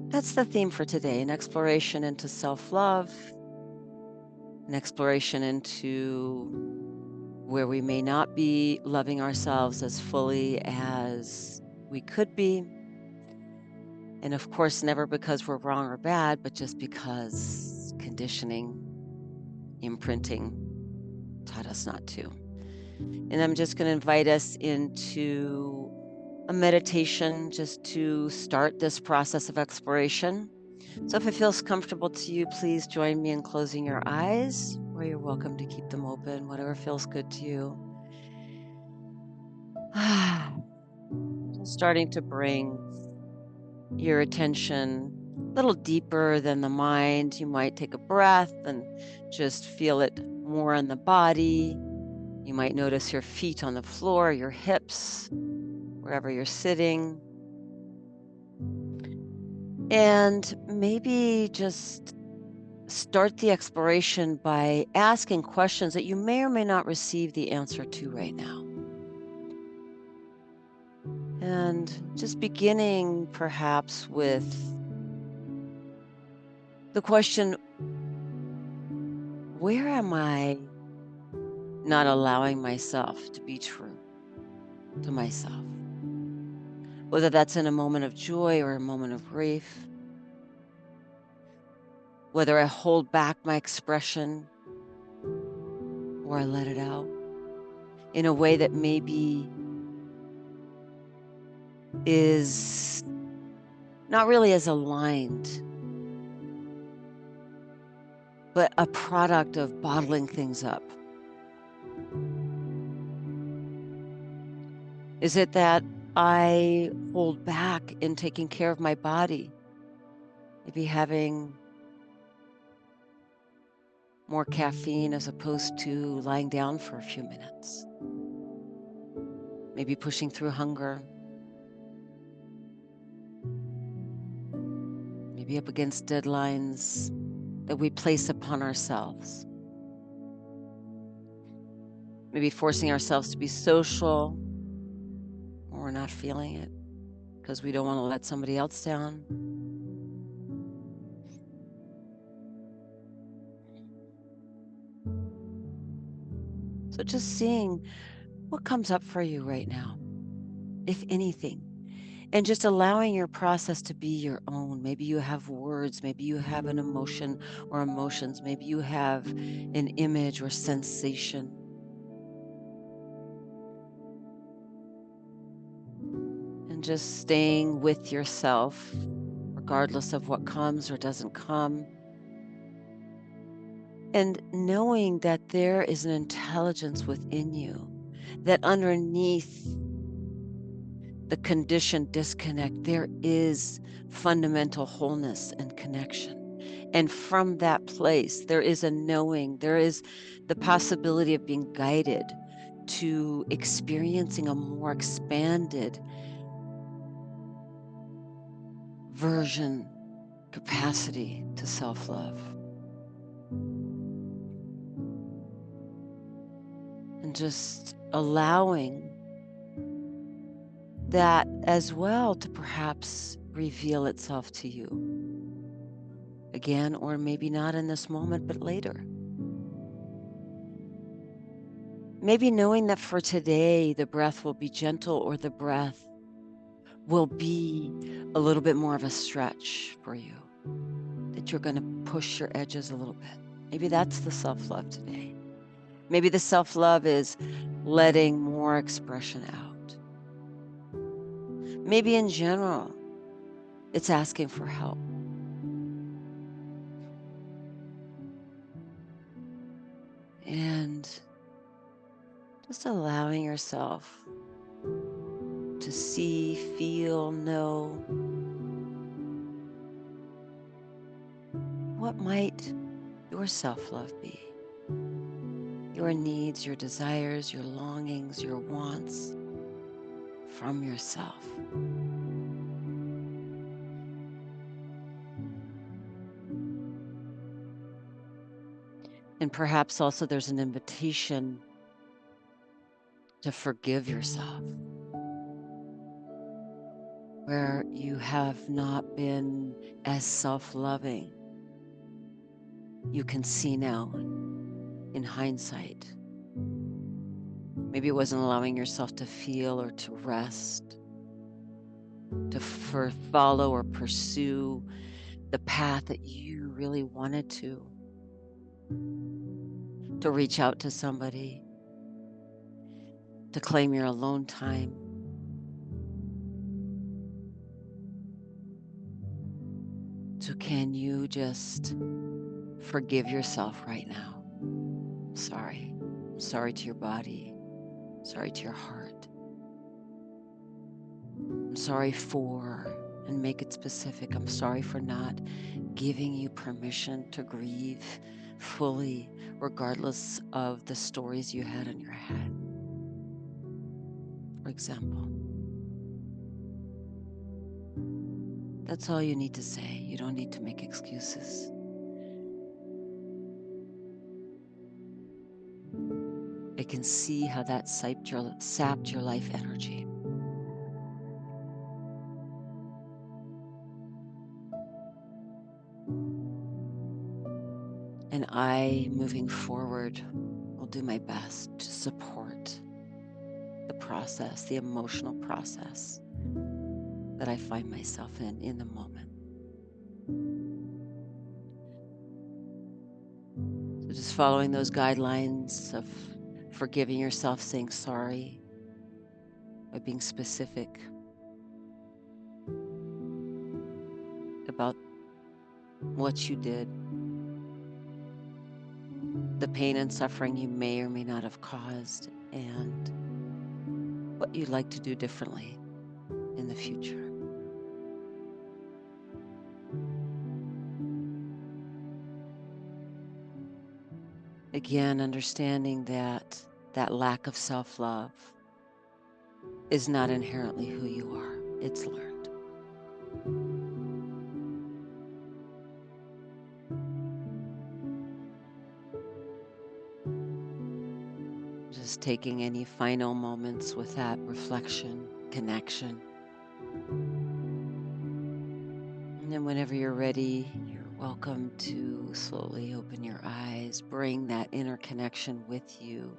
That's the theme for today, an exploration into self-love, an exploration into where we may not be loving ourselves as fully as we could be. And of course, never because we're wrong or bad, but just because conditioning, imprinting taught us not to. And I'm just going to invite us into a meditation just to start this process of exploration. So if it feels comfortable to you, please join me in closing your eyes, or you're welcome to keep them open, whatever feels good to you. Just starting to bring your attention a little deeper than the mind. You might take a breath and just feel it more in the body. You might notice your feet on the floor, your hips, wherever you're sitting. And maybe just start the exploration by asking questions that you may or may not receive the answer to right now. And just beginning perhaps with the question, where am I not allowing myself to be true to myself? Whether that's in a moment of joy or a moment of grief, whether I hold back my expression or I let it out in a way that maybe is not really as aligned, but a product of bottling things up. Is it that I hold back in taking care of my body? Maybe having more caffeine as opposed to lying down for a few minutes. Maybe pushing through hunger. Maybe up against deadlines that we place upon ourselves. Maybe forcing ourselves to be social when we're not feeling it because we don't want to let somebody else down. So just seeing what comes up for you right now, if anything, and just allowing your process to be your own. Maybe you have words, maybe you have an emotion or emotions, maybe you have an image or sensation. And just staying with yourself, regardless of what comes or doesn't come. And knowing that there is an intelligence within you, that underneath the conditioned disconnect, there is fundamental wholeness and connection. And from that place, there is a knowing, there is the possibility of being guided to experiencing a more expanded version, capacity to self-love. And just allowing that as well to perhaps reveal itself to you again, or maybe not in this moment, but later. Maybe knowing that for today, the breath will be gentle or the breath will be a little bit more of a stretch for you, that you're going to push your edges a little bit. Maybe that's the self-love today. Maybe the self-love is letting more expression out. Maybe in general, it's asking for help. And just allowing yourself to see, feel, know what might your self-love be. Your needs, your desires, your longings, your wants from yourself. And perhaps also there's an invitation to forgive yourself. where you have not been as self-loving. You can see now in hindsight. Maybe it wasn't allowing yourself to feel or to rest, to follow or pursue the path that you really wanted to reach out to somebody, to claim your alone time. So can you just forgive yourself right now? Sorry. I'm sorry to your body. Sorry to your heart. I'm sorry for, and make it specific, I'm sorry for not giving you permission to grieve fully, regardless of the stories you had in your head. For example, that's all you need to say. You don't need to make excuses. I can see how that sapped your life energy. And I, moving forward, will do my best to support the process, the emotional process that I find myself in the moment. So just following those guidelines of forgiving yourself, saying sorry, by being specific about what you did, the pain and suffering you may or may not have caused, and what you'd like to do differently in the future. Again, understanding that that lack of self-love is not inherently who you are. It's learned. Just taking any final moments with that reflection, connection. And then whenever you're ready, you're welcome to slowly open your eyes, bring that inner connection with you